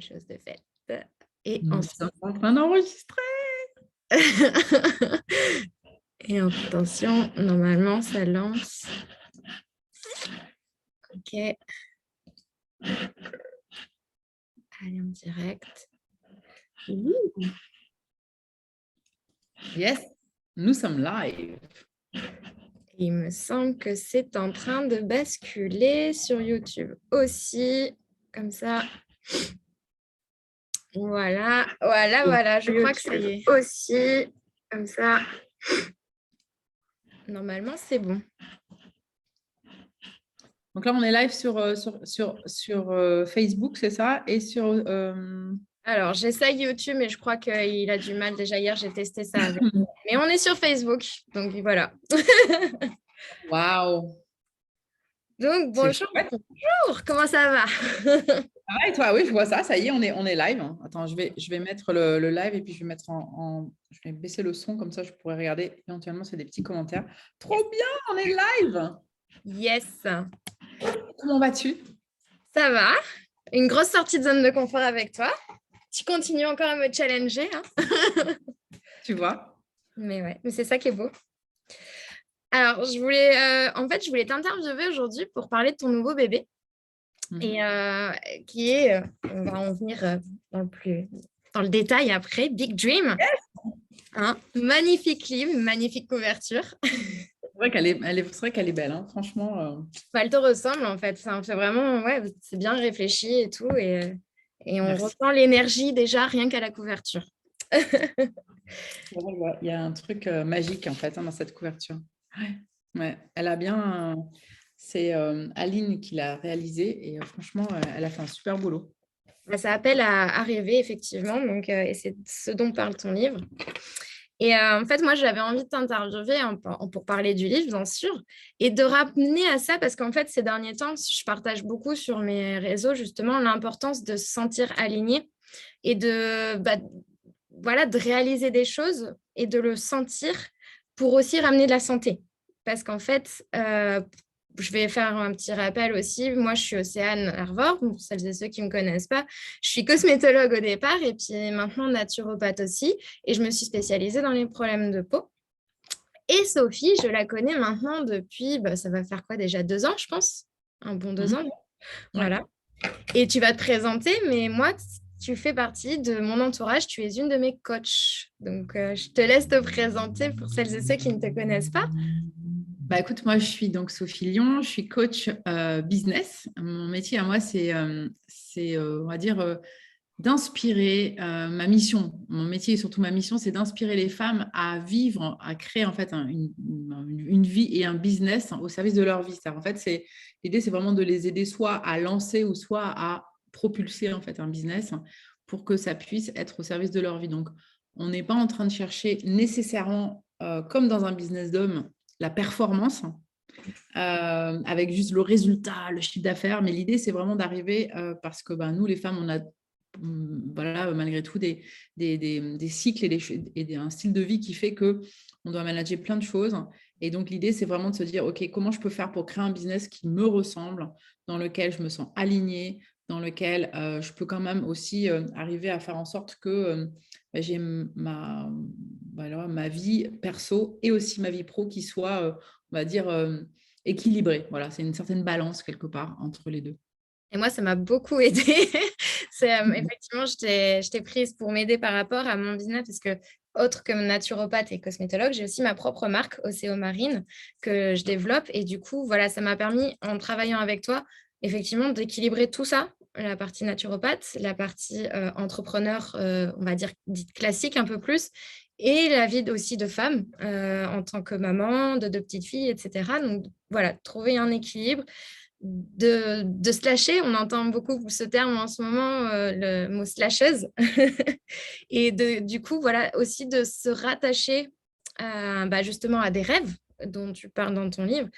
une chose de faite. Et Nous ensuite... sommes en train d'enregistrer. Et attention, normalement, ça lance. OK. Allez, en direct. Yes, nous sommes live. Il me semble que c'est en train de basculer sur YouTube aussi. Comme ça. Voilà, voilà, voilà. Je crois que ça y est. Aussi, comme ça. Normalement, c'est bon. Donc là, on est live sur Facebook, c'est ça? Et sur... Alors, j'essaye YouTube, mais je crois qu'il a du mal. Déjà, hier, j'ai testé ça avec. Mais on est sur Facebook. Donc, voilà. Waouh! Donc, C'est bonjour. chouette. Bonjour. Comment ça va? Ah, et toi, oui, je vois ça. Ça y est, on est live. Attends, je vais mettre le live et puis je vais mettre je vais baisser le son, comme ça je pourrais regarder éventuellement c'est des petits commentaires. Trop bien, on est live. Yes. Comment vas-tu? Ça va. Une grosse sortie de zone de confort avec toi. Tu continues encore à me challenger. Hein. Tu vois? Mais ouais, mais c'est ça qui est beau. Alors, je voulais t'interviewer aujourd'hui pour parler de ton nouveau bébé. Et qui est, on va en venir dans le détail après, Big Dream. Hein, magnifique livre, magnifique couverture. C'est vrai qu'elle est belle, hein. Franchement. Elle te ressemble en fait. C'est vraiment, ouais, c'est bien réfléchi et tout. Et on Merci. ressent l'énergie déjà rien qu'à la couverture. Il y a un truc magique en fait dans cette couverture. Ouais. Elle a bien. C'est Aline qui l'a réalisé et franchement, elle a fait un super boulot. Ça appelle à rêver, effectivement. Donc, et c'est ce dont parle ton livre. Et en fait, moi, j'avais envie de t'interviewer pour parler du livre, bien sûr, et de ramener à ça, parce qu'en fait, ces derniers temps, je partage beaucoup sur mes réseaux, justement, l'importance de se sentir aligné et voilà, de réaliser des choses et de le sentir pour aussi ramener de la santé. Parce qu'en fait, je vais faire un petit rappel aussi. Moi, je suis Océane Arvor, pour celles et ceux qui ne me connaissent pas. Je suis cosmétologue au départ et puis maintenant naturopathe aussi. Et je me suis spécialisée dans les problèmes de peau. Et Sophie, je la connais maintenant depuis, ça va faire quoi déjà 2 ans, je pense. Un bon 2 ans. Voilà. Et tu vas te présenter, mais moi, tu fais partie de mon entourage. Tu es une de mes coachs. Donc, je te laisse te présenter pour celles et ceux qui ne te connaissent pas. Bah, écoute, moi, je suis donc Sophie Lion, je suis coach business. Mon métier à moi, c'est on va dire, d'inspirer ma mission. Mon métier et surtout ma mission, c'est d'inspirer les femmes à vivre, à créer en fait une vie et un business au service de leur vie. En fait, l'idée, c'est vraiment de les aider soit à lancer ou soit à propulser en fait un business pour que ça puisse être au service de leur vie. Donc, on n'est pas en train de chercher nécessairement, comme dans un business d'homme, la performance avec juste le résultat, le chiffre d'affaires. Mais l'idée, c'est vraiment d'arriver parce que nous, les femmes, on a voilà, malgré tout des cycles et un style de vie qui fait que on doit manager plein de choses. Et donc, l'idée, c'est vraiment de se dire, OK, comment je peux faire pour créer un business qui me ressemble, dans lequel je me sens alignée, dans lequel je peux quand même aussi arriver à faire en sorte que j'ai ma vie perso et aussi ma vie pro qui soit, on va dire, équilibrée. Voilà, c'est une certaine balance quelque part entre les deux. Et moi, ça m'a beaucoup aidée. Effectivement, je t'ai prise pour m'aider par rapport à mon business parce que, autre que naturopathe et cosmétologue, j'ai aussi ma propre marque Océo Marine que je développe. Et du coup, voilà, ça m'a permis, en travaillant avec toi, effectivement, d'équilibrer tout ça, la partie naturopathe, la partie entrepreneur, on va dire, dite classique un peu plus, et la vie aussi de femme en tant que maman, de 2 petites filles, etc. Donc, voilà, trouver un équilibre de se lâcher. On entend beaucoup ce terme en ce moment, le mot slasheuse. Et du coup, voilà, aussi de se rattacher justement à des rêves dont tu parles dans ton livre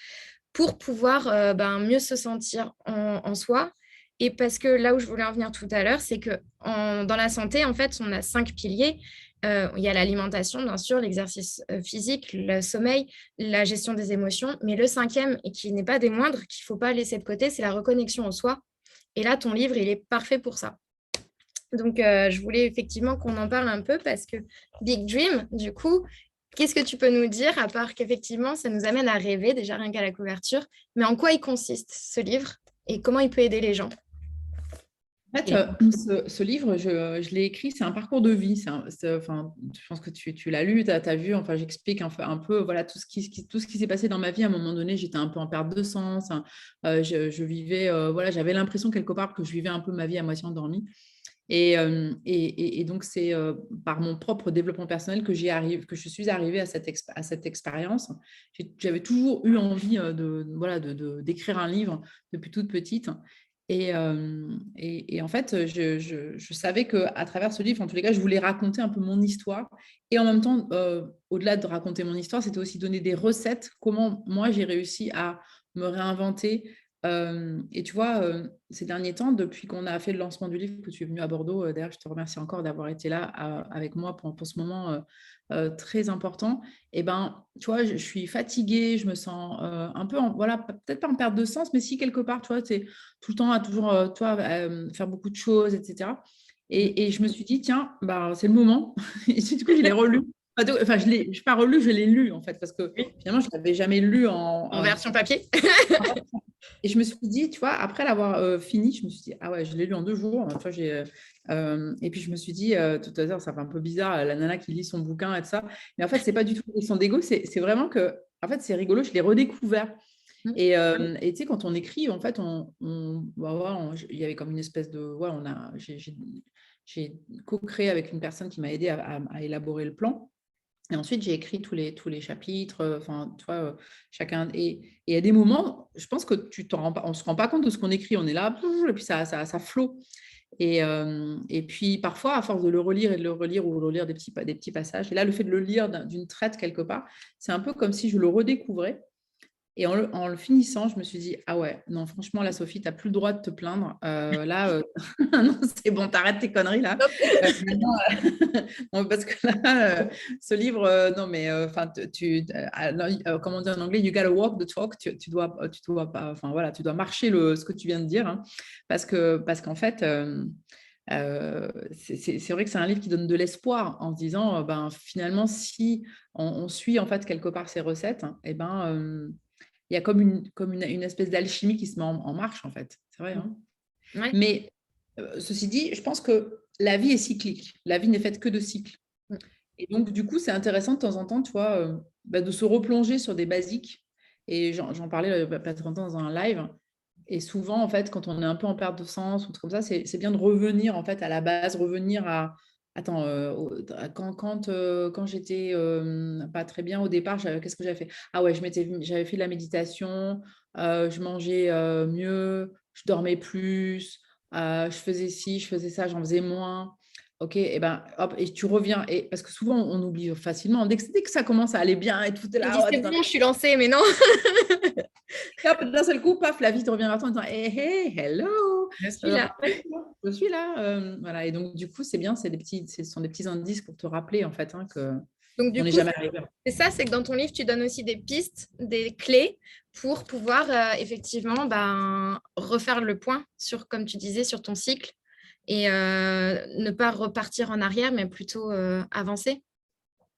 pour pouvoir mieux se sentir en soi. Et parce que là où je voulais en venir tout à l'heure, c'est que dans la santé, en fait, on a 5 piliers. Il y a l'alimentation, bien sûr, l'exercice physique, le sommeil, la gestion des émotions. Mais le 5e, et qui n'est pas des moindres, qu'il ne faut pas laisser de côté, c'est la reconnexion au soi. Et là, ton livre, il est parfait pour ça. Donc, je voulais effectivement qu'on en parle un peu parce que Big Dream, du coup, qu'est-ce que tu peux nous dire, à part qu'effectivement, ça nous amène à rêver, déjà rien qu'à la couverture, mais en quoi il consiste ce livre et comment il peut aider les gens? En fait, ce livre, je l'ai écrit, c'est un parcours de vie. Enfin, je pense que tu l'as lu, tu as vu, enfin, j'explique un peu voilà, tout ce qui s'est passé dans ma vie. À un moment donné, j'étais un peu en perte de sens. Hein. Je vivais, voilà, j'avais l'impression quelque part que je vivais un peu ma vie à moitié endormie. Et donc, c'est par mon propre développement personnel que je suis arrivée à cette expérience. J'avais toujours eu envie voilà, d'écrire un livre depuis toute petite. Et en fait, je savais qu'à travers ce livre, en tous les cas, je voulais raconter un peu mon histoire. Et en même temps, au-delà de raconter mon histoire, c'était aussi donner des recettes, comment moi, j'ai réussi à me réinventer. Et tu vois, ces derniers temps, depuis qu'on a fait le lancement du livre, que tu es venu à Bordeaux, d'ailleurs, je te remercie encore d'avoir été là avec moi pour ce moment très important. Et ben, tu vois, je suis fatiguée, je me sens un peu, voilà, peut-être pas en perte de sens, mais si quelque part, tu vois, c'est tout le temps à toujours, toi, faire beaucoup de choses, etc. Et je me suis dit, tiens, bah, c'est le moment. Et du coup, je l'ai relu. Enfin, je l'ai pas relu, je l'ai lu, en fait, parce que Oui. finalement, je ne l'avais jamais lu En version papier. et je me suis dit, tu vois, après l'avoir fini, je me suis dit, ah ouais, je l'ai lu en 2 jours. Tu vois, et puis je me suis dit, tout à l'heure, ça fait un peu bizarre, la nana qui lit son bouquin et tout ça. Mais en fait, c'est pas du tout une question d'ego, c'est vraiment que, en fait, c'est rigolo, je l'ai redécouvert. Et tu sais, quand on écrit, en fait, bah, voilà, il y avait comme une espèce de. Ouais, j'ai co-créé avec une personne qui m'a aidé à élaborer le plan. Et ensuite, j'ai écrit tous les chapitres, enfin, tu vois, chacun. Et il y a des moments, je pense que on ne se rend pas compte de ce qu'on écrit. On est là, et puis ça flot. Et puis, parfois, à force de le relire et de le relire ou de relire des petits passages, et là, le fait de le lire d'une traite quelque part, c'est un peu comme si je le redécouvrais. Et en le finissant, je me suis dit, ah ouais, non, franchement, là, Sophie, tu n'as plus le droit de te plaindre. Là, non, c'est bon, t'arrêtes tes conneries là. Maintenant, non, parce que là, ce livre, non, mais enfin, comment on dit en anglais, you gotta walk the talk. Tu dois pas, enfin voilà, tu dois marcher ce que tu viens de dire, hein, parce qu'en fait, c'est vrai que c'est un livre qui donne de l'espoir en se disant, ben finalement, si on suit en fait quelque part ces recettes, hein, et ben il y a comme une espèce d'alchimie qui se met en marche, en fait. C'est vrai, hein. Ouais. Mais ceci dit, je pense que la vie est cyclique. La vie n'est faite que de cycles. Et donc, du coup, c'est intéressant de temps en temps, tu vois, bah, de se replonger sur des basiques. Et j'en parlais pas très longtemps dans un live. Et souvent, en fait, quand on est un peu en perte de sens ou truc comme ça, c'est bien de revenir en fait à la base, revenir à. Attends, quand j'étais pas très bien au départ, qu'est-ce que j'avais fait? Ah ouais, j'avais fait de la méditation, je mangeais mieux, je dormais plus, je faisais ci, je faisais ça, j'en faisais moins. Ok, et ben hop, et tu reviens. Et parce que souvent, on oublie facilement. Dès que ça commence à aller bien et tout est Tu là, dis, oh, c'est t'es dans bon, je suis lancée, mais non. et hop, d'un seul coup, paf, la vie te revient vers toi en disant hey, hey, hello, Je suis là. rappelle-toi, je suis là. Voilà. Et donc, du coup, c'est bien, ce sont des petits indices pour te rappeler en fait que Donc, on du n'est coup, jamais arrivé. c'est ça, c'est que dans ton livre, tu donnes aussi des pistes, des clés pour pouvoir effectivement ben, refaire le point sur, comme tu disais, sur ton cycle et ne pas repartir en arrière, mais plutôt avancer.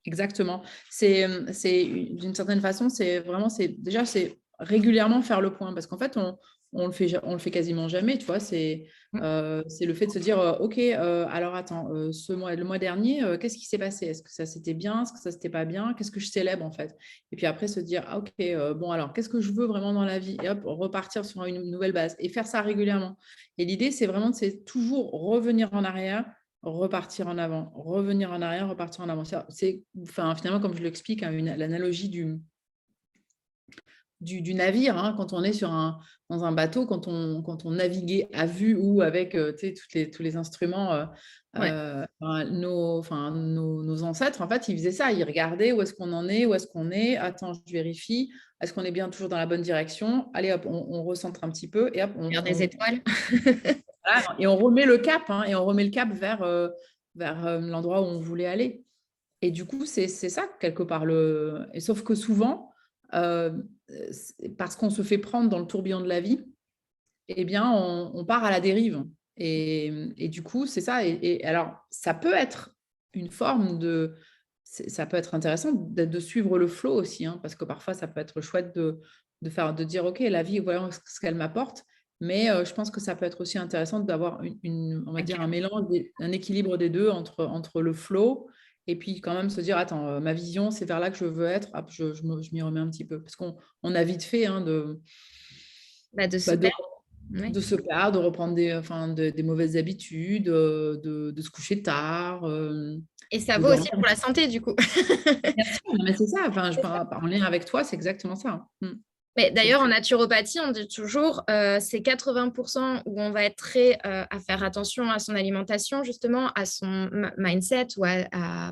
Exactement. D'une certaine façon, c'est régulièrement faire le point parce qu'en fait, on le fait quasiment jamais, tu vois. C'est le fait de se dire, OK, alors attends, le mois dernier, qu'est-ce qui s'est passé? Est-ce que ça s'était bien? Est-ce que ça s'était pas bien? Qu'est-ce que je célèbre en fait? Et puis après, se dire, ah, OK, bon, alors, qu'est-ce que je veux vraiment dans la vie? Et hop, repartir sur une nouvelle base et faire ça régulièrement. Et l'idée, c'est toujours revenir en arrière, repartir en avant, revenir en arrière, repartir en avant. Enfin, finalement, comme je l'explique, hein, l'analogie du navire, hein, quand on est dans un bateau, quand on naviguait à vue ou avec tous les instruments, Ouais. nos ancêtres, en fait, ils faisaient ça. Ils regardaient où est-ce qu'on en est, où est-ce qu'on est. Attends, je vérifie. Est-ce qu'on est bien toujours dans la bonne direction? Allez, hop, on recentre un petit peu et hop, Regarde des étoiles. voilà, et on remet le cap, hein, et on remet le cap vers l'endroit où on voulait aller. Et du coup, c'est ça, quelque part. Et sauf que souvent, euh, parce qu'on se fait prendre dans le tourbillon de la vie, eh bien, on part à la dérive. Et du coup, c'est ça. Et alors, ça peut être une forme de... Ça peut être intéressant de suivre le flow aussi, hein, parce que parfois, ça peut être chouette de dire, OK, la vie, voyons ce qu'elle m'apporte. Mais je pense que ça peut être aussi intéressant d'avoir on va dire un mélange, un équilibre des deux entre le flow et puis quand même se dire, attends, ma vision, c'est vers là que je veux être. Hop, je m'y remets un petit peu. Parce qu'on a vite fait De se bah, de, perdre. Ouais. de se perdre, de reprendre des mauvaises habitudes, de se coucher tard, Et ça de vaut aussi dormir. pour la santé, du coup. Bien sûr, non, mais c'est ça. Enfin, en lien avec toi, c'est exactement ça. Mais C'est d'ailleurs, en naturopathie, on dit toujours c'est 80% où on va être très à faire attention à son alimentation, justement, à son mindset ou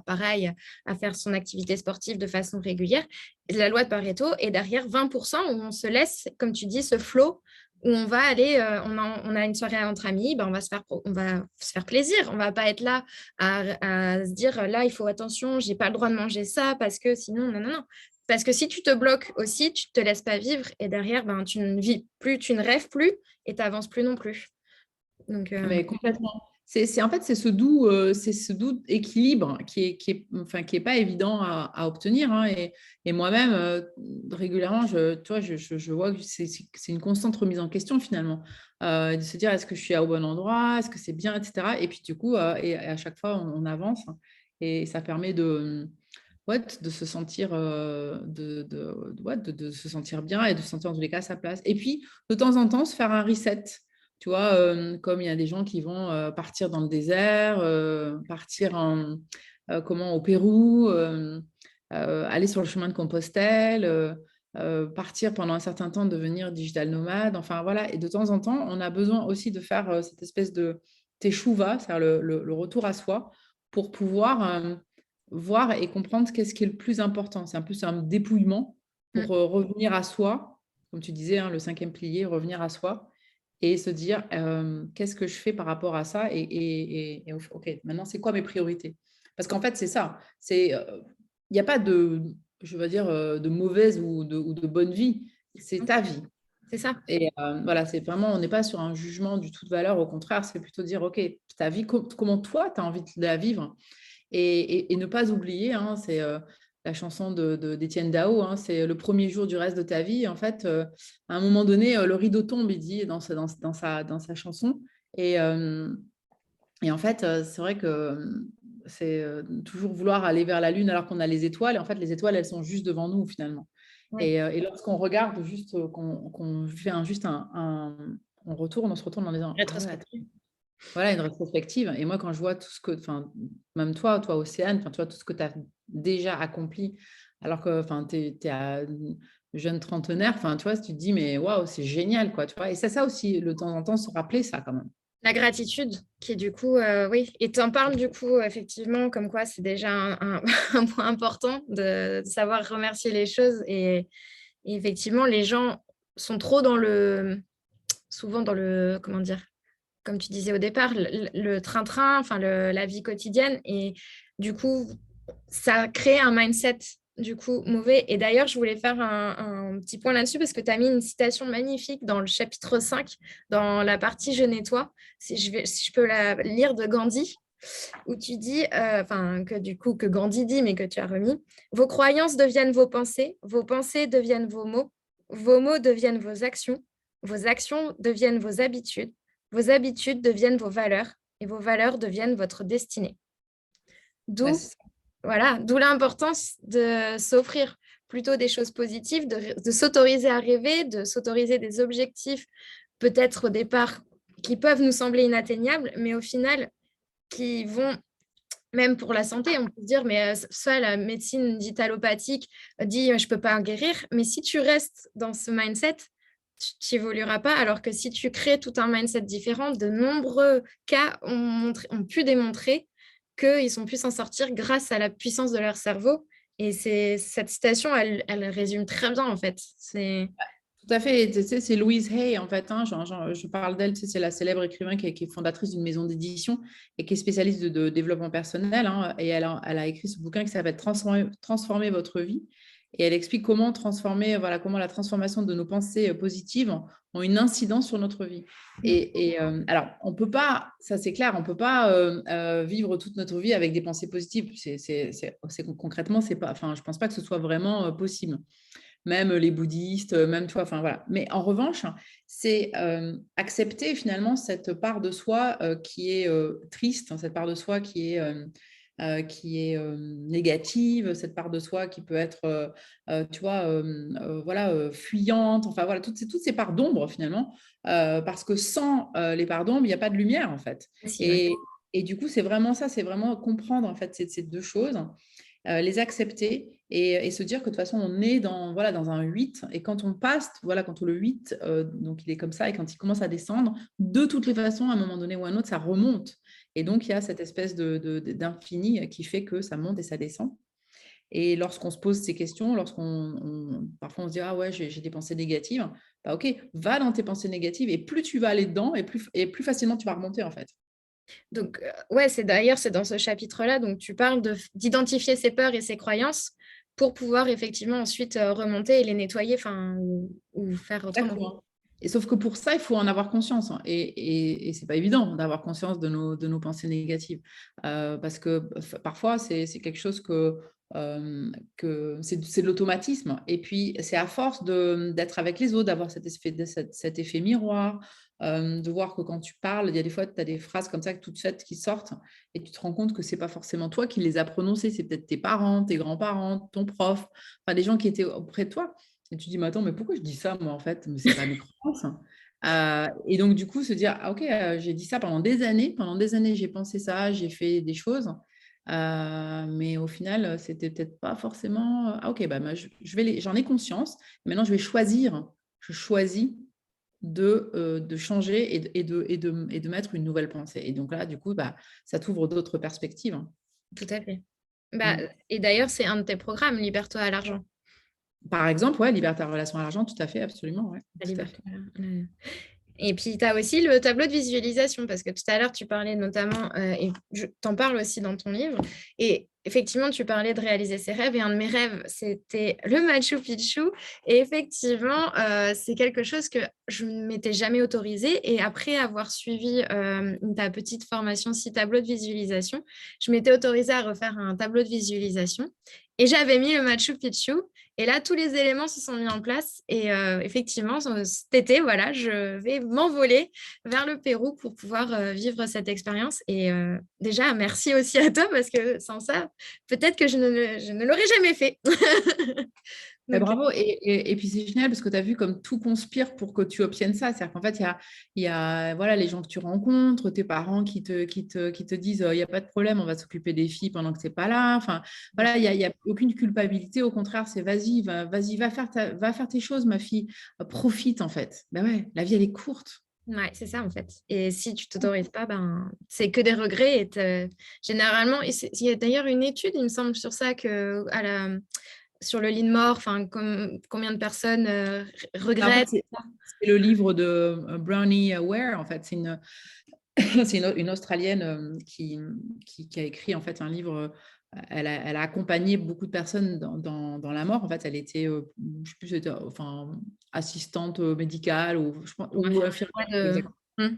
pareil, à faire son activité sportive de façon régulière. La loi de Pareto. Et derrière, 20% où on se laisse, comme tu dis, ce flow, où on va aller, on a une soirée entre amis, ben on va se faire plaisir. On ne va pas être là à se dire, là, il faut attention, je n'ai pas le droit de manger ça parce que sinon, non, non, non. Parce que si tu te bloques aussi, tu ne te laisses pas vivre et derrière, ben, tu ne vis plus, tu ne rêves plus et tu n'avances plus non plus. Donc, Mais complètement. En fait, c'est ce doux équilibre qui est pas évident à obtenir, hein. Et moi-même, régulièrement, tu vois, je vois que c'est une constante remise en question finalement. De se dire, est-ce que je suis au bon endroit? Est-ce que c'est bien, etc. Et puis du coup, et à chaque fois, on avance, hein. Et ça permet ouais, de se sentir, ouais, de se sentir bien et de se sentir en tous les cas à sa place. Et puis, de temps en temps, se faire un reset. Tu vois, comme il y a des gens qui vont partir dans le désert, partir au Pérou, aller sur le chemin de Compostelle, partir pendant un certain temps, devenir digital nomade. Enfin, voilà. Et de temps en temps, on a besoin aussi de faire cette espèce de teshuva, c'est-à-dire le retour à soi, pour pouvoir voir et comprendre qu'est-ce qui est le plus important. C'est un dépouillement pour revenir à soi, comme tu disais, hein, le 5e pilier, revenir à soi et se dire qu'est-ce que je fais par rapport à ça OK, maintenant, c'est quoi mes priorités? Parce qu'en fait, c'est ça. Il n'y a pas je veux dire, de mauvaise ou de bonne vie. C'est ta vie. c'est ça. Et voilà, c'est vraiment, on n'est pas sur un jugement du tout de valeur. Au contraire, c'est plutôt dire, OK, ta vie, comment toi, tu as envie de la vivre? Et ne pas oublier, hein, c'est la chanson d'Étienne Dao, hein, c'est le premier jour du reste de ta vie. En fait, à un moment donné, le rideau tombe, il dit dans sa chanson. Et, en fait, c'est vrai que c'est toujours vouloir aller vers la lune alors qu'on a les étoiles. Et en fait, les étoiles, elles sont juste devant nous finalement. Oui. Et lorsqu'on regarde juste, qu'on fait on se retourne en disant, ah ouais, attends. Rétrospective. Voilà, une rétrospective. Et moi, quand je vois tout ce que, enfin, même toi, Océane, enfin, tu vois tout ce que tu as déjà accompli, alors que, enfin, tu es à jeune trentenaire, enfin, tu vois, tu te dis, mais waouh, c'est génial, quoi, tu vois. Et c'est ça aussi, de temps en temps, se rappeler ça quand même. La gratitude, qui est du coup, oui, et tu en parles du coup, effectivement, comme quoi c'est déjà un point important de savoir remercier les choses. Et effectivement, les gens sont trop souvent dans le, comment dire, comme tu disais au départ, le train-train, enfin la vie quotidienne. Et du coup, ça crée un mindset du coup mauvais. Et d'ailleurs, je voulais faire un petit point là-dessus parce que tu as mis une citation magnifique dans le chapitre 5, dans la partie Je nettoie. Si je peux la lire de Gandhi, où tu dis, que du coup, que Gandhi dit, mais que tu as remis, vos croyances deviennent vos pensées deviennent vos mots deviennent vos actions deviennent vos habitudes deviennent vos valeurs et vos valeurs deviennent votre destinée. Bah, D'où voilà, d'où l'importance de s'offrir plutôt des choses positives, de s'autoriser à rêver, de s'autoriser des objectifs peut-être au départ qui peuvent nous sembler inatteignables, mais au final qui vont, même pour la santé, on peut se dire, mais ça, la médecine dite allopathique dit, je ne peux pas en guérir. Mais si tu restes dans ce mindset, tu n'évolueras pas. Alors que si tu crées tout un mindset différent, de nombreux cas ont pu démontrer qu'ils ont pu s'en sortir grâce à la puissance de leur cerveau. Et cette citation, elle résume très bien, en fait. tout à fait. Tu sais, c'est Louise Hay, en fait, hein, je parle d'elle, tu sais, c'est la célèbre écrivain qui est fondatrice d'une maison d'édition et qui est spécialiste de développement personnel, hein, et elle a écrit ce bouquin qui s'appelle Transformer votre vie. Et elle explique comment transformer, voilà, comment la transformation de nos pensées positives ont une incidence sur notre vie. Alors, on peut pas, ça c'est clair, on peut pas vivre toute notre vie avec des pensées positives. Concrètement, c'est pas, enfin, je pense pas que ce soit vraiment possible. Même les bouddhistes, même toi, enfin voilà. Mais en revanche, c'est accepter finalement cette part de soi qui est triste, hein, cette part de soi qui est négative, cette part de soi qui peut être, tu vois, voilà, fuyante, enfin voilà, toutes ces parts d'ombre finalement, parce que sans les parts d'ombre, il n'y a pas de lumière en fait. Aussi, ouais. Et du coup, c'est vraiment ça, c'est vraiment comprendre en fait ces deux choses, les accepter et se dire que de toute façon, on est dans, voilà, dans un 8 et quand on passe, voilà, quand le 8, donc il est comme ça et quand il commence à descendre, de toutes les façons, à un moment donné ou à un autre, ça remonte. Et donc, il y a cette espèce d'infini qui fait que ça monte et ça descend. Et lorsqu'on se pose ces questions, parfois on se dit, ah ouais, j'ai des pensées négatives, bah ok, va dans tes pensées négatives et plus tu vas aller dedans et plus facilement tu vas remonter en fait. Donc, ouais, c'est dans ce chapitre-là, donc tu parles d'identifier ses peurs et ses croyances pour pouvoir effectivement ensuite remonter et les nettoyer, ou faire autrement. Exactement. Et sauf que pour ça, il faut en avoir conscience, hein. Et c'est pas évident d'avoir conscience de nos pensées négatives. Parce que parfois, c'est quelque chose que c'est de l'automatisme. Et puis, c'est à force d'être avec les autres, d'avoir cet effet miroir, de voir que quand tu parles, il y a des fois, tu as des phrases comme ça toutes faites qui sortent et tu te rends compte que c'est pas forcément toi qui les as prononcées, c'est peut-être tes parents, tes grands-parents, ton prof, enfin, des gens qui étaient auprès de toi. Et tu dis, mais attends, mais pourquoi je dis ça, moi, en fait? Mais c'est pas mes croyances, hein. Et donc, du coup, se dire, ah, ok, j'ai dit ça pendant des années. Pendant des années, j'ai pensé ça, j'ai fait des choses. Mais au final, c'était peut-être pas forcément. Ah, ok, bah, j'en ai conscience. Maintenant, je vais choisir. Je choisis de changer et de mettre une nouvelle pensée. Et donc là, du coup, bah, ça t'ouvre d'autres perspectives, hein. Tout à fait. Mm. Et d'ailleurs, c'est un de tes programmes, Libère-toi à l'argent. Par exemple, ouais, liberté en relation à l'argent, tout à fait, absolument, ouais, La tout à fait. Libère-toi à l'argent. Et puis, tu as aussi le tableau de visualisation, parce que tout à l'heure, tu parlais notamment, et je t'en parle aussi dans ton livre, et effectivement, tu parlais de réaliser ses rêves, et un de mes rêves, c'était le Machu Picchu, et effectivement, c'est quelque chose que je ne m'étais jamais autorisée, et après avoir suivi ta petite formation 6 tableaux de visualisation, je m'étais autorisée à refaire un tableau de visualisation, et j'avais mis le Machu Picchu, et là, tous les éléments se sont mis en place. Et effectivement, cet été, voilà, je vais m'envoler vers le Pérou pour pouvoir vivre cette expérience. Et déjà, merci aussi à toi parce que sans ça, peut-être que je ne l'aurais jamais fait. Ben, Donc, bravo. Et puis c'est génial parce que tu as vu comme tout conspire pour que tu obtiennes ça. C'est-à-dire qu'en fait, il y a voilà, les gens que tu rencontres, tes parents qui te disent il n'y a pas de problème, on va s'occuper des filles pendant que tu n'es pas là. Enfin, voilà, il y a aucune culpabilité. Au contraire, c'est vas-y, va faire tes choses, ma fille. Profite en fait. Ben ouais, la vie, elle est courte. ouais, c'est ça en fait. Et si tu t'autorises pas, ben, c'est que des regrets. Généralement, il y a d'ailleurs une étude, il me semble, sur ça, sur le lit de mort, combien de personnes En fait, regrettent. c'est le livre de Brownie Ware. En fait, c'est une Australienne qui a écrit en fait un livre. Elle a accompagné beaucoup de personnes dans la mort. En fait, elle était, je sais plus, enfin, assistante médicale ou infirmière. Exactement. Hmm.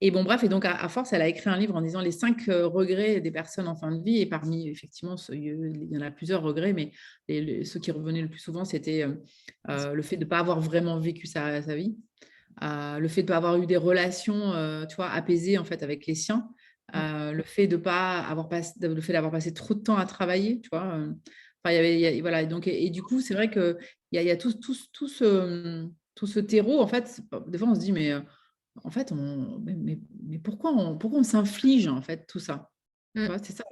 Et bon, bref, et donc à force, elle a écrit un livre en disant les 5 regrets des personnes en fin de vie. Et parmi, effectivement, il y en a plusieurs regrets, mais ceux qui revenaient le plus souvent, c'était le fait de ne pas avoir vraiment vécu sa vie. Le fait de ne pas avoir eu des relations, tu vois, apaisées en fait avec les siens, le fait de pas avoir le fait d'avoir passé trop de temps à travailler, tu vois. Enfin, voilà. Donc, et du coup, c'est vrai que il y a tout ce terreau. En fait, des fois, on se dit, mais en fait, mais pourquoi on s'inflige en fait tout ça? Tu Hmm. vois, c'est ça.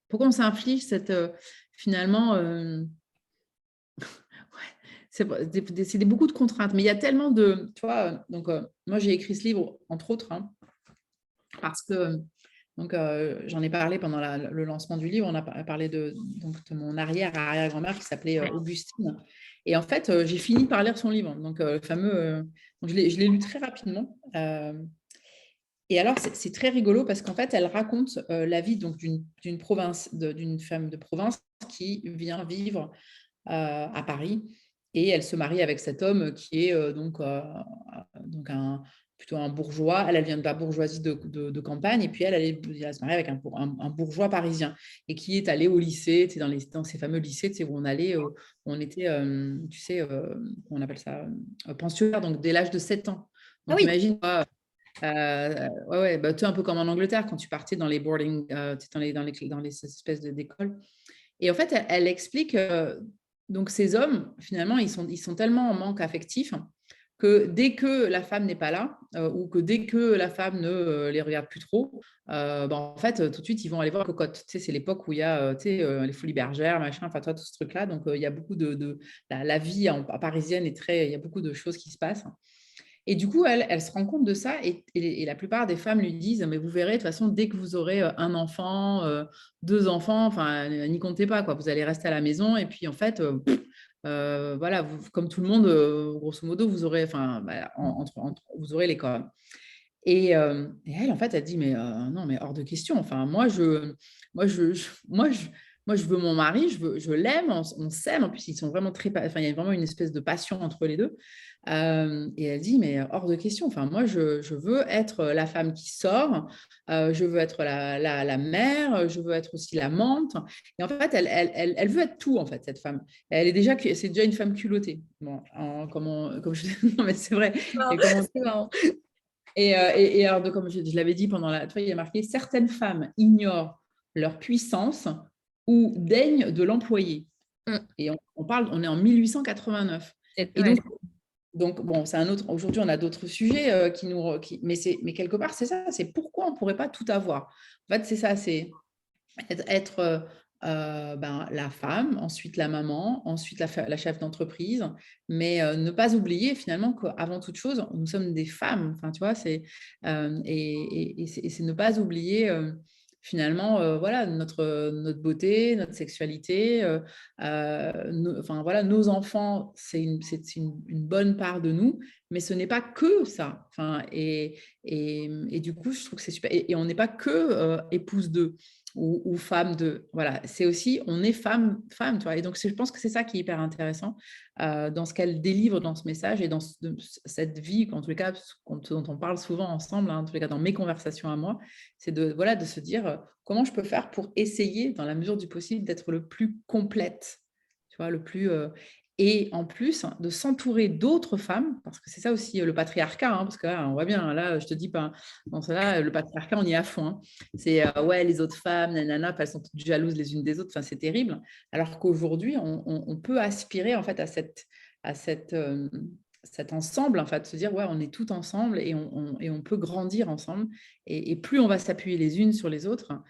Pourquoi on s'inflige cette finalement c'est beaucoup de contraintes, mais il y a tellement de, tu vois, donc moi j'ai écrit ce livre entre autres parce que donc j'en ai parlé pendant le lancement du livre, on a parlé donc, de mon arrière-grand-mère qui s'appelait Augustine, et en fait j'ai fini par lire son livre, donc le fameux, donc je l'ai lu très rapidement, et alors c'est très rigolo parce qu'en fait elle raconte la vie donc d'une femme de province qui vient vivre à Paris Et elle se marie avec cet homme qui est donc plutôt un bourgeois. Elle vient de la bourgeoisie de campagne. Et puis, elle se marie avec un bourgeois parisien et qui est allé au lycée, tu sais, dans ces fameux lycées, tu sais, où on allait, on était, tu sais, on appelle ça pensionnaire, donc dès l'âge de 7 ans. Ah Donc, oui, imagine, ouais, bah, tu sais, un peu comme en Angleterre, quand tu partais dans les boarding, tu sais, dans les espèces d'écoles. Et en fait, elle explique, donc ces hommes, finalement, ils sont tellement en manque affectif que dès que la femme n'est pas là, ou que dès que la femme ne les regarde plus trop, ben, en fait, tout de suite, ils vont aller voir cocotte. Tu sais, c'est l'époque où il y a tu sais, les folies bergères, machin, enfin, toi, tout ce truc-là. Donc, il y a beaucoup la vie parisienne est très, il y a beaucoup de choses qui se passent. Et du coup, elle se rend compte de ça et la plupart des femmes lui disent, mais vous verrez, de toute façon, dès que vous aurez un enfant, deux enfants, enfin, n'y comptez pas, quoi. Vous allez rester à la maison et puis en fait, voilà, comme tout le monde, grosso modo, vous aurez, enfin, bah, vous aurez les corps. Et elle, en fait, elle dit, mais non, mais hors de question. Enfin, moi, je veux mon mari, je l'aime, on s'aime. En plus, ils sont vraiment très, enfin, il y a vraiment une espèce de passion entre les deux. Et elle dit, mais hors de question. Enfin, moi, je veux être la femme qui sort, je veux être la mère, je veux être aussi l'amante. Et en fait, elle veut être tout, en fait, cette femme. C'est déjà une femme culottée. Bon, comme je, non, mais c'est vrai. Et comment c'est marrant. et alors, comme je l'avais dit pendant la. Tu vois, il y a marqué certaines femmes ignorent leur puissance ou daignent de l'employer. Mm. Et on est en 1889. Et Ouais, donc bon, c'est un autre. Aujourd'hui, on a d'autres sujets mais quelque part, c'est ça. C'est pourquoi on ne pourrait pas tout avoir. En fait, c'est ça. C'est être ben, la femme, ensuite la maman, ensuite la chef d'entreprise, mais ne pas oublier finalement qu'avant toute chose, nous sommes des femmes. Enfin, tu vois, c'est ne pas oublier finalement voilà, notre beauté, notre sexualité. Enfin, voilà, nos enfants, c'est une bonne part de nous, mais ce n'est pas que ça. Enfin, et du coup, je trouve que c'est super. Et on n'est pas que épouse d'eux ou femme de. Voilà, c'est aussi, on est femme, tu vois. Et donc, je pense que c'est ça qui est hyper intéressant dans ce qu'elle délivre dans ce message et dans cette vie, en tous les cas, dont on parle souvent ensemble, hein, en tous les cas, dans mes conversations à moi, c'est voilà, de se dire comment je peux faire pour essayer, dans la mesure du possible, d'être le plus complète, tu vois, le plus. Et en plus, de s'entourer d'autres femmes, parce que c'est ça aussi le patriarcat, hein, parce que là, on voit bien, là, je te dis pas, dans cela, le patriarcat, on y est à fond. Hein. C'est ouais, les autres femmes, nanana, elles sont toutes jalouses les unes des autres, enfin, c'est terrible. Alors qu'aujourd'hui, on peut aspirer en fait cet ensemble, en fait, se dire ouais, on est tout ensemble et on peut grandir ensemble. Et plus on va s'appuyer les unes sur les autres, enfin,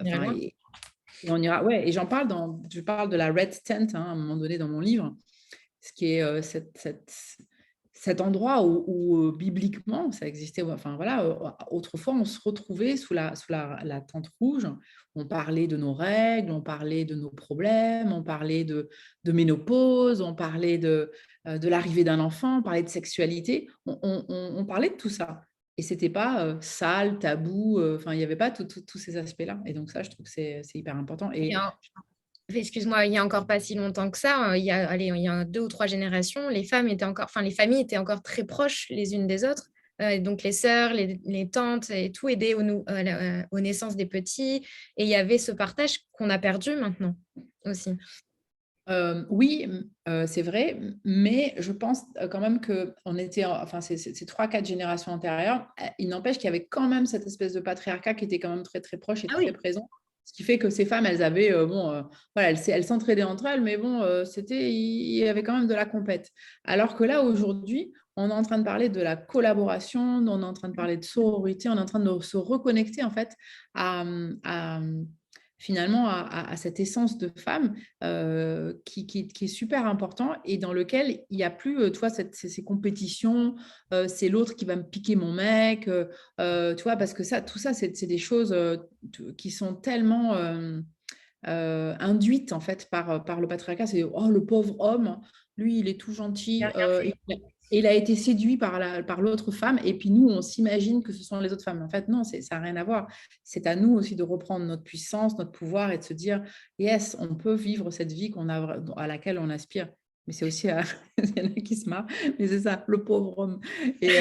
finalement. et on ira. Ouais, et je parle de la red tent hein, à un moment donné dans mon livre, ce qui est cet endroit où, bibliquement ça existait. Enfin voilà, autrefois on se retrouvait sous la tente rouge. On parlait de nos règles, on parlait de nos problèmes, on parlait de ménopause, on parlait de l'arrivée d'un enfant, on parlait de sexualité. On parlait de tout ça. Et c'était pas sale, tabou. Enfin, il n'y avait pas tous ces aspects-là. Et donc ça, je trouve que c'est hyper important. Il y Et a- Excuse-moi, il y a encore pas si longtemps que ça, allez, il y a deux ou trois générations, les femmes étaient encore, enfin, les familles étaient encore très proches les unes des autres. Donc les sœurs, les tantes et tout aidaient aux naissances des petits. Et il y avait ce partage qu'on a perdu maintenant aussi. Oui, c'est vrai, mais je pense quand même que on était, enfin, ces 3-4 générations antérieures, il n'empêche qu'il y avait quand même cette espèce de patriarcat qui était quand même très, très proche et Ah très oui, présent. Ce qui fait que ces femmes, elles avaient, bon, voilà, elles s'entraidaient entre elles, mais bon, il y avait quand même de la compète. Alors que là, aujourd'hui, on est en train de parler de la collaboration, on est en train de parler de sororité, on est en train de se reconnecter en fait à finalement à cette essence de femme qui est super important et dans lequel il n'y a plus, tu vois, ces compétitions, c'est l'autre qui va me piquer mon mec, tu vois, parce que tout ça, c'est des choses qui sont tellement induites en fait par le patriarcat. C'est oh, le pauvre homme, lui, il est tout gentil. j'ai rien fait. Et il a été séduit par l'autre femme, et puis nous, on s'imagine que ce sont les autres femmes. En fait, non, ça n'a rien à voir. C'est à nous aussi de reprendre notre puissance, notre pouvoir, et de se dire, yes, on peut vivre cette vie à laquelle on aspire. mais c'est aussi, il y en a qui se marrent, mais c'est ça, le pauvre homme. Et,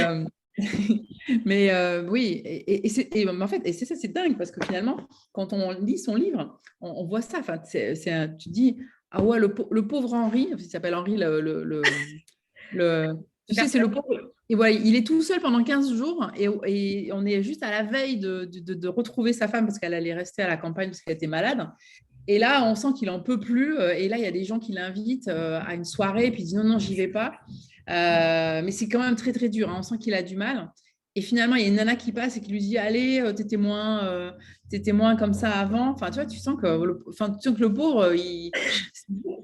mais oui, mais en fait, et c'est ça, c'est dingue, parce que finalement, quand on lit son livre, on voit ça. Enfin, tu dis, ah ouais, le pauvre Henri, il s'appelle Henri, tu sais, c'est le pauvre. Et voilà, il est tout seul pendant 15 jours et on est juste à la veille de retrouver sa femme parce qu'elle allait rester à la campagne parce qu'elle était malade. Et là, on sent qu'il en peut plus. Et là, il y a des gens qui l'invitent à une soirée et puis il dit non, non, j'y vais pas. Mais c'est quand même très, très dur, hein. On sent qu'il a du mal. Et finalement, il y a une nana qui passe et qui lui dit allez, t'étais moins comme ça avant. Enfin, tu vois, tu sens que le pauvre,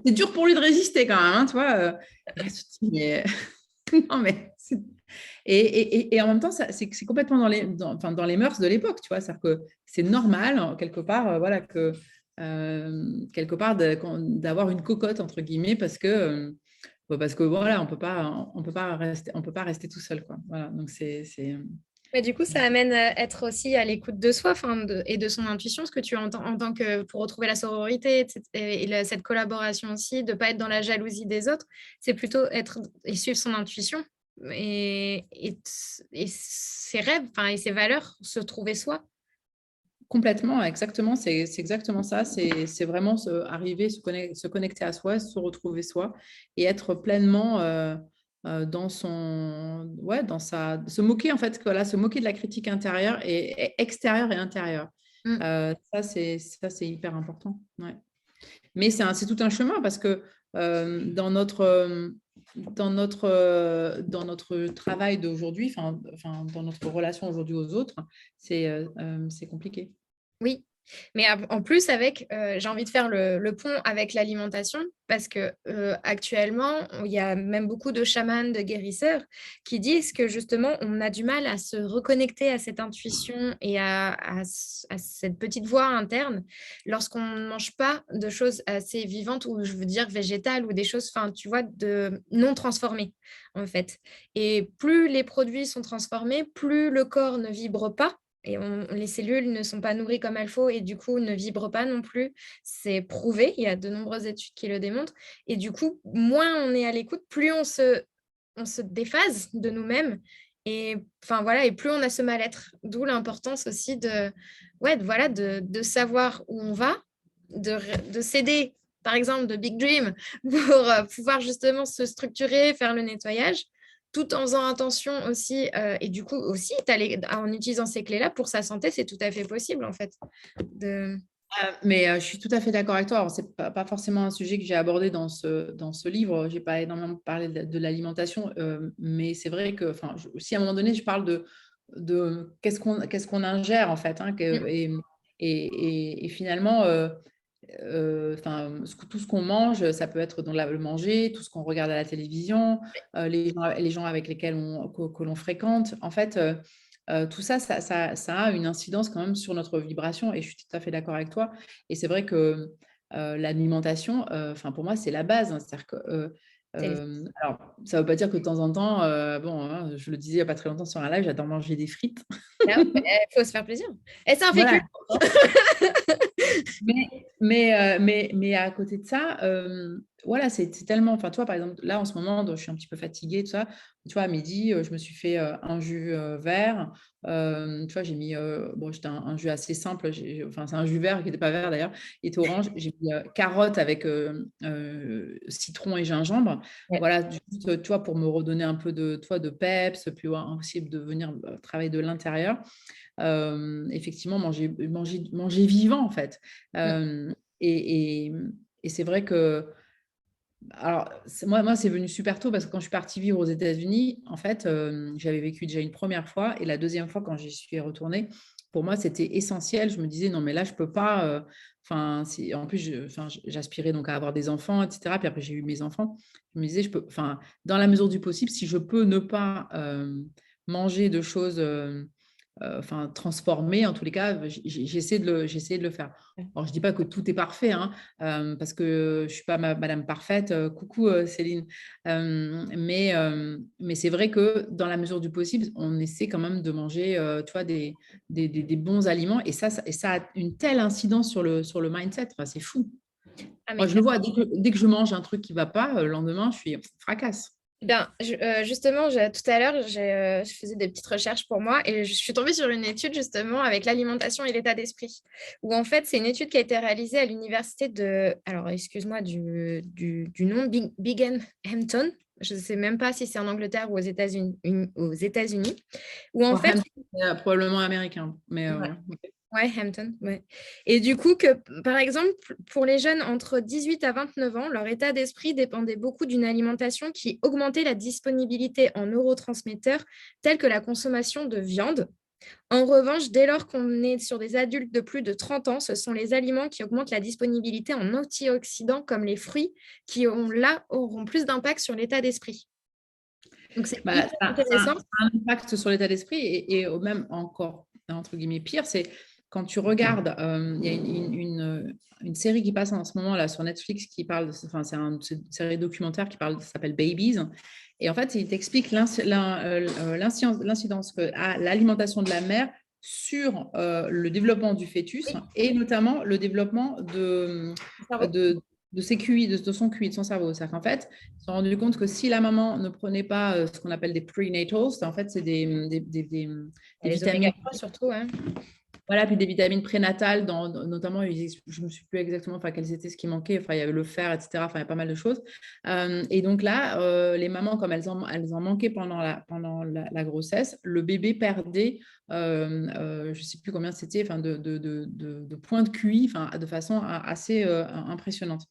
c'est dur pour lui de résister quand même, hein, tu vois. Et là, tu te dis, mais... non, mais et en même temps, c'est complètement dans les mœurs de l'époque, tu vois. C'est-à-dire que c'est normal, quelque part, voilà, quelque part d'avoir une cocotte, entre guillemets, parce que voilà, on peut pas rester tout seul, quoi. Voilà, donc Mais du coup, ça amène à être aussi à l'écoute de soi, et de son intuition, ce que tu entends en tant que pour retrouver la sororité cette collaboration aussi, de ne pas être dans la jalousie des autres, c'est plutôt être et suivre son intuition et ses rêves, et ses valeurs, se trouver soi. complètement, exactement, c'est exactement ça. C'est vraiment arriver, se connecter à soi, se retrouver soi et être pleinement dans se moquer en fait, voilà, se moquer de la critique intérieure et extérieure et intérieure. Mm. Ça, c'est hyper important. Ouais. Mais c'est tout un chemin parce que dans notre travail d'aujourd'hui, dans notre relation aujourd'hui aux autres, c'est compliqué. Oui, mais en plus, j'ai envie de faire le pont avec l'alimentation parce que actuellement, il y a même beaucoup de chamans, de guérisseurs qui disent que justement, on a du mal à se reconnecter à cette intuition et à cette petite voix interne lorsqu'on ne mange pas de choses assez vivantes ou je veux dire végétales ou des choses, tu vois, de non transformées en fait. Et plus les produits sont transformés, plus le corps ne vibre pas et les cellules ne sont pas nourries comme il faut et du coup ne vibrent pas non plus. C'est prouvé, il y a de nombreuses études qui le démontrent. Et du coup, moins on est à l'écoute, plus on se déphase de nous-mêmes. Et voilà, et plus on a ce mal-être. D'où l'importance aussi de savoir où on va, de s'aider, par exemple, de Big Dream, pour pouvoir justement se structurer, faire le nettoyage tout en faisant attention aussi, et du coup aussi, en utilisant ces clés-là pour sa santé, c'est tout à fait possible en fait. Mais je suis tout à fait d'accord avec toi. Alors, c'est pas forcément un sujet que j'ai abordé dans ce livre. Je n'ai pas énormément parlé de l'alimentation, mais c'est vrai que si à un moment donné, je parle de qu'est-ce qu'on ingère en fait, hein, et finalement, tout ce qu'on mange, ça peut être dans le manger, tout ce qu'on regarde à la télévision, les gens avec lesquels que l'on fréquente. En fait, tout ça, ça a une incidence quand même sur notre vibration et je suis tout à fait d'accord avec toi. Et c'est vrai que l'alimentation, pour moi, c'est la base, hein. C'est-à-dire que, alors, ça ne veut pas dire que de temps en temps, bon, hein, je le disais il n'y a pas très longtemps sur un live, j'adore manger des frites. Il faut se faire plaisir. Et c'est un Voilà. féculent. Mais à côté de ça, voilà, c'est tellement. Enfin, toi, par exemple, là, en ce moment, je suis un petit peu fatiguée, tout ça. Tu vois, à midi, je me suis fait un jus vert. Tu vois, j'ai mis. Bon, c'était un jus assez simple. Enfin, c'est un jus vert qui n'était pas vert d'ailleurs. Il était orange. J'ai mis carotte avec citron et gingembre. Ouais. Voilà, juste, tu vois, pour me redonner un peu de peps, puis aussi de venir travailler de l'intérieur. Effectivement, manger vivant, en fait. Et c'est vrai que alors, moi, c'est venu super tôt parce que quand je suis partie vivre aux États-Unis, en fait, j'avais vécu déjà une première fois et la deuxième fois, quand j'y suis retournée, pour moi, c'était essentiel. Je me disais, non, mais là, je peux pas. En plus, j'aspirais donc à avoir des enfants, etc. Puis après, j'ai eu mes enfants. Je me disais, dans la mesure du possible, si je peux ne pas manger de choses transformées, en tous les cas, j'essaie de le faire. Alors, je ne dis pas que tout est parfait, hein, parce que je ne suis pas madame parfaite. Coucou Céline. Mais c'est vrai que dans la mesure du possible, on essaie quand même de manger tu vois, des bons aliments. Et ça a une telle incidence sur le mindset. Enfin, c'est fou. Ah, mais Moi, je le vois, dès que je mange un truc qui ne va pas, le lendemain, je suis fracasse. bien, justement, tout à l'heure, je faisais des petites recherches pour moi et je suis tombée sur une étude justement avec l'alimentation et l'état d'esprit, où en fait, c'est une étude qui a été réalisée à l'université de, alors excuse-moi du nom, Binghamton. Je ne sais même pas si c'est en Angleterre ou aux États-Unis, où en Bon, fait, Hampton, c'est probablement américain, mais ouais. Ok. ouais, Hampton, ouais. Et du coup, par exemple, pour les jeunes entre 18 à 29 ans, leur état d'esprit dépendait beaucoup d'une alimentation qui augmentait la disponibilité en neurotransmetteurs tels que la consommation de viande. En revanche, dès lors qu'on est sur des adultes de plus de 30 ans, ce sont les aliments qui augmentent la disponibilité en antioxydants comme les fruits qui auront plus d'impact sur l'état d'esprit. Donc, c'est Bah, hyper intéressant. ça a un impact sur l'état d'esprit et même encore, entre guillemets, pire, c'est quand tu regardes, il y a une série qui passe en ce moment là sur Netflix qui parle, enfin, c'est une série documentaire qui parle, ça s'appelle Babies. Et en fait, il t'explique l'incidence que a l'alimentation de la mère sur le développement du fœtus et notamment le développement de ses QI, de son QI, de son cerveau. C'est-à-dire qu'en fait, ils se sont rendus compte que si la maman ne prenait pas ce qu'on appelle des prenatals, en fait, c'est des Les vitamines. oméga 3 surtout, hein. Voilà, puis des vitamines prénatales, notamment, je ne me suis plus exactement quels étaient ce qui manquait. Enfin, il y avait le fer, etc. Enfin, il y a pas mal de choses. Et donc là, les mamans, comme elles en manquaient pendant la grossesse, le bébé perdait, je ne sais plus combien c'était, de points de QI, de façon assez impressionnante.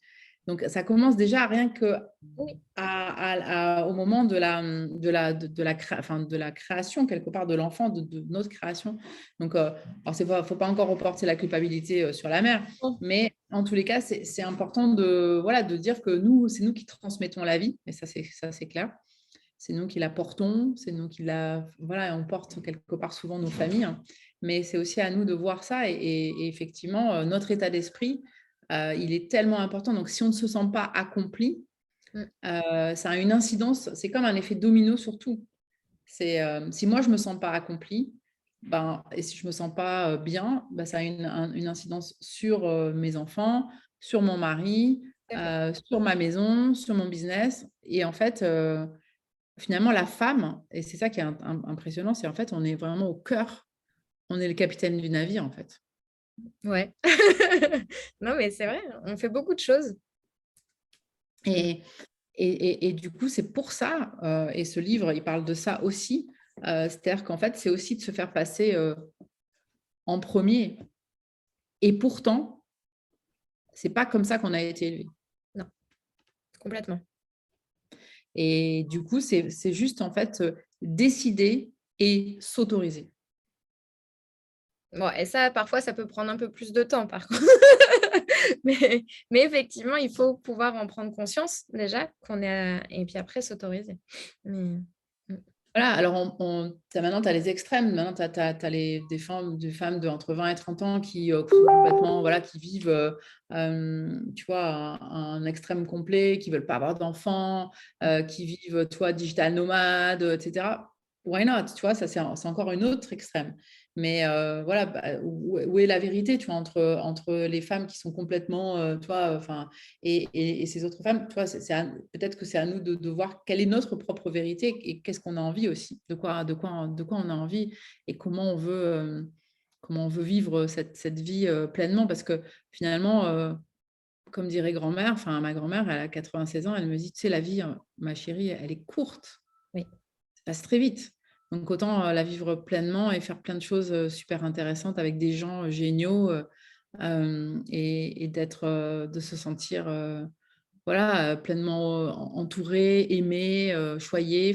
Donc, ça commence déjà rien que au moment de la création, quelque part, de l'enfant, de notre création. Donc, alors, faut pas encore reporter la culpabilité sur la mère, mais en tous les cas, c'est important de dire que c'est nous qui transmettons la vie, et ça, c'est clair. C'est nous qui la portons, c'est nous qui on porte quelque part souvent nos familles, hein. Mais c'est aussi à nous de voir ça et effectivement, notre état d'esprit, il est tellement important. Donc, si on ne se sent pas accompli, ça a une incidence, c'est comme un effet domino sur tout. Si moi, je ne me sens pas accomplie, et si je ne me sens pas bien, ça a une incidence sur mes enfants, sur mon mari, sur ma maison, sur mon business. Et en fait, finalement, la femme, et c'est ça qui est impressionnant, c'est en fait, on est vraiment au cœur, on est le capitaine du navire, en fait. Ouais. Non, mais c'est vrai, on fait beaucoup de choses. Et du coup, c'est pour ça, et ce livre, il parle de ça aussi, c'est-à-dire qu'en fait, c'est aussi de se faire passer en premier. Et pourtant, c'est pas comme ça qu'on a été élevé. Non, complètement. Et du coup, c'est juste en fait décider et s'autoriser. Bon, et ça, parfois, ça peut prendre un peu plus de temps, par contre. mais effectivement, il faut pouvoir en prendre conscience déjà et puis après s'autoriser. Mais... Voilà, alors maintenant, tu as les extrêmes. Maintenant, tu as des femmes de entre 20 et 30 ans qui complètement, qui vivent tu vois, un extrême complet, qui ne veulent pas avoir d'enfants, qui vivent, toi, digital nomade, etc. Why not? Tu vois, ça, c'est encore une autre extrême. Mais où est la vérité, tu vois, entre les femmes qui sont complètement, tu vois, et ces autres femmes, tu vois, peut-être que c'est à nous de voir quelle est notre propre vérité et qu'est-ce qu'on a envie aussi, de quoi on a envie et comment on veut vivre cette vie pleinement. Parce que finalement, comme dirait grand-mère, ma grand-mère, elle a 96 ans, elle me dit, tu sais, la vie, ma chérie, elle est courte. Oui. Ça passe très vite. Donc, autant la vivre pleinement et faire plein de choses super intéressantes avec des gens géniaux et de se sentir pleinement entouré, aimé, choyé.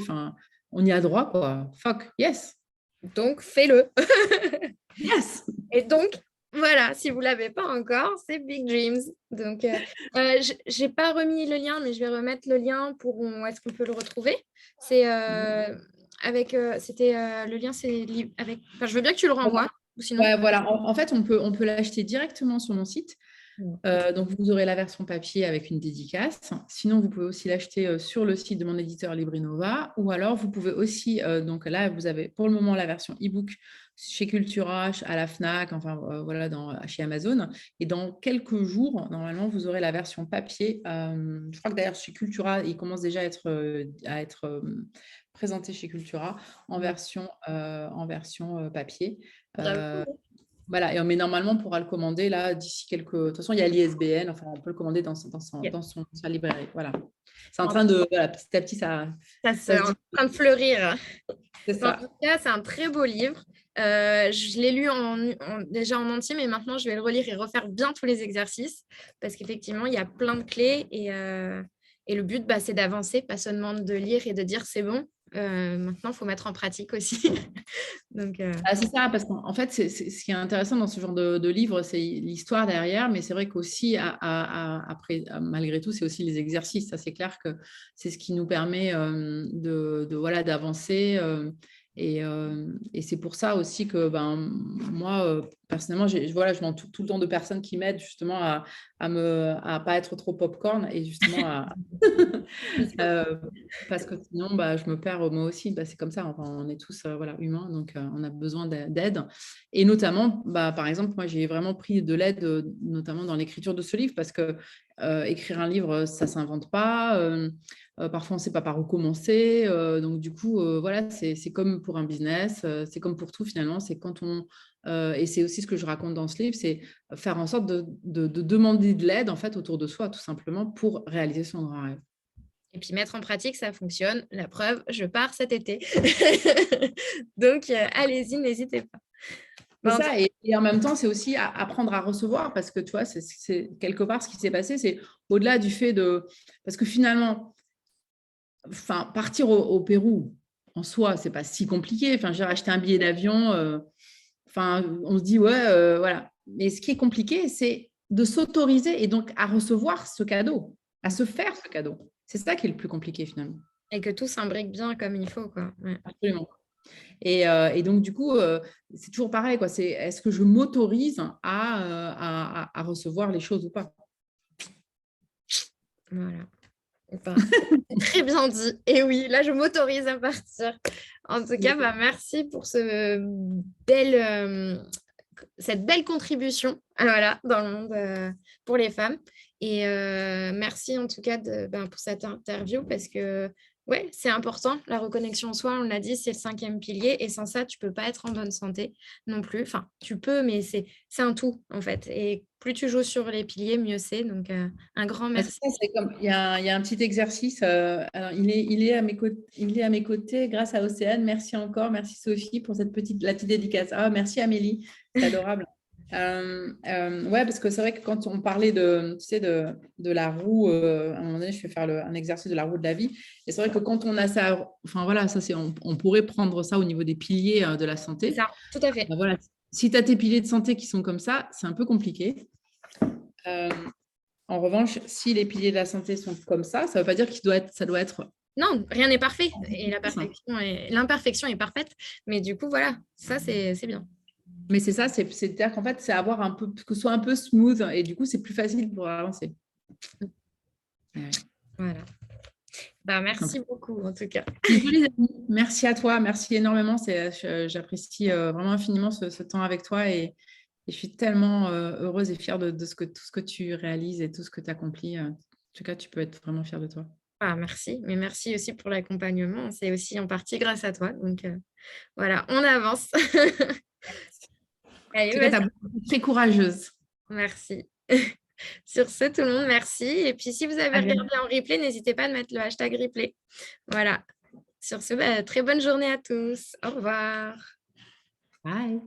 On y a droit, quoi. Fuck, yes. Donc, fais-le. Yes. Et donc, voilà, si vous ne l'avez pas encore, c'est Big Dreams. Donc, je n'ai pas remis le lien, mais je vais remettre le lien pour où est-ce qu'on peut le retrouver. C'est c'était le lien, c'est avec. Enfin, je veux bien que tu le renvoies. Ou sinon. Ouais, voilà. En fait, on peut l'acheter directement sur mon site. Donc, vous aurez la version papier avec une dédicace. Sinon, vous pouvez aussi l'acheter sur le site de mon éditeur Librinova. Ou alors, vous pouvez aussi, donc là, vous avez pour le moment la version e-book chez Cultura, à la FNAC, enfin voilà, chez Amazon. Et dans quelques jours, normalement, vous aurez la version papier. Je crois que d'ailleurs, chez Cultura, il commence déjà à être présenté chez Cultura en version papier. Voilà, mais normalement, on pourra le commander là d'ici quelques. De toute façon, il y a l'ISBN, enfin, on peut le commander dans sa librairie. Voilà. C'est en train de. Voilà, petit à petit, ça C'est se en dit. train de fleurir. C'est En ça. tout cas, c'est un très beau livre. Je l'ai lu déjà en entier, mais maintenant, je vais le relire et refaire bien tous les exercices parce qu'effectivement, il y a plein de clés et le but, c'est d'avancer, pas seulement de lire et de dire c'est bon. Maintenant, il faut mettre en pratique aussi. Donc, C'est ça, parce qu'en fait, ce qui est intéressant dans ce genre de livre, c'est l'histoire derrière, mais c'est vrai qu'aussi, après, malgré tout, c'est aussi les exercices. Ça, c'est clair que c'est ce qui nous permet voilà, d'avancer. Et c'est pour ça aussi que moi, personnellement, voilà, je m'entoure tout le temps de personnes qui m'aident justement à pas être trop popcorn et justement parce que sinon, je me perds moi aussi. C'est comme ça. Enfin, on est tous voilà, humains, donc on a besoin d'aide. Et notamment, par exemple, moi, j'ai vraiment pris de l'aide, notamment dans l'écriture de ce livre, parce que écrire un livre, ça ne s'invente pas. Parfois, on ne sait pas par où commencer. Donc, du coup, voilà, c'est comme pour un business. C'est comme pour tout, finalement. C'est quand on... et c'est aussi ce que je raconte dans ce livre, c'est faire en sorte de demander de l'aide, en fait, autour de soi, tout simplement, pour réaliser son grand rêve. Et puis mettre en pratique, ça fonctionne. La preuve, je pars cet été. Donc, allez-y, n'hésitez pas. C'est ça, et en même temps, c'est aussi apprendre à recevoir, parce que tu vois, c'est quelque part ce qui s'est passé, c'est au-delà du fait de... Parce que finalement, partir au Pérou, en soi, c'est pas si compliqué. Enfin, j'ai acheté un billet d'avion, on se dit, ouais, voilà. Mais ce qui est compliqué, c'est de s'autoriser et donc à recevoir ce cadeau, à se faire ce cadeau. C'est ça qui est le plus compliqué finalement. Et que tout s'imbrique bien comme il faut, quoi. Ouais. Absolument. Et donc, du coup, c'est toujours pareil, quoi. C'est est-ce que je m'autorise à recevoir les choses ou pas? Voilà. Très bien dit. Et oui, là, je m'autorise à partir. En tout cas, merci pour cette belle contribution voilà, dans le monde pour les femmes. Et merci en tout cas pour cette interview parce que ouais, c'est important. La reconnexion en soi, on l'a dit, c'est le 5e pilier. Et sans ça, tu ne peux pas être en bonne santé non plus. Enfin, tu peux, mais c'est un tout en fait. Et plus tu joues sur les piliers, mieux c'est. Donc, un grand merci. Il y a un petit exercice. Alors, il est à mes côtés grâce à Océane. Merci encore. Merci Sophie pour la petite dédicace. Ah, merci Amélie. C'est adorable. Ouais, parce que c'est vrai que quand on parlait de la roue, à un moment donné, je fais faire un exercice de la roue de la vie. Et c'est vrai que quand on a ça, enfin voilà, ça on pourrait prendre ça au niveau des piliers de la santé. C'est ça, tout à fait. Voilà. Si tu as tes piliers de santé qui sont comme ça, c'est un peu compliqué. En revanche, si les piliers de la santé sont comme ça ne veut pas dire ça doit être. Non, rien n'est parfait. Et l'imperfection est parfaite. Mais du coup, voilà, ça, c'est bien. Mais c'est ça, c'est-à-dire qu'en fait, c'est avoir un peu, que ce soit un peu smooth et du coup, c'est plus facile pour avancer. Ouais. Voilà. Merci beaucoup, en tout cas. Merci à toi, merci énormément. J'apprécie vraiment infiniment ce temps avec toi et je suis tellement heureuse et fière de tout ce que tu réalises et tout ce que tu accomplis. En tout cas, tu peux être vraiment fière de toi. Merci, mais merci aussi pour l'accompagnement. C'est aussi en partie grâce à toi. Donc, voilà, on avance. Allez, tu es très courageuse. Merci. Sur ce, tout le monde, merci. Et puis, si vous avez regardé en replay, n'hésitez pas à mettre le hashtag replay. Voilà. Sur ce, très bonne journée à tous. Au revoir. Bye.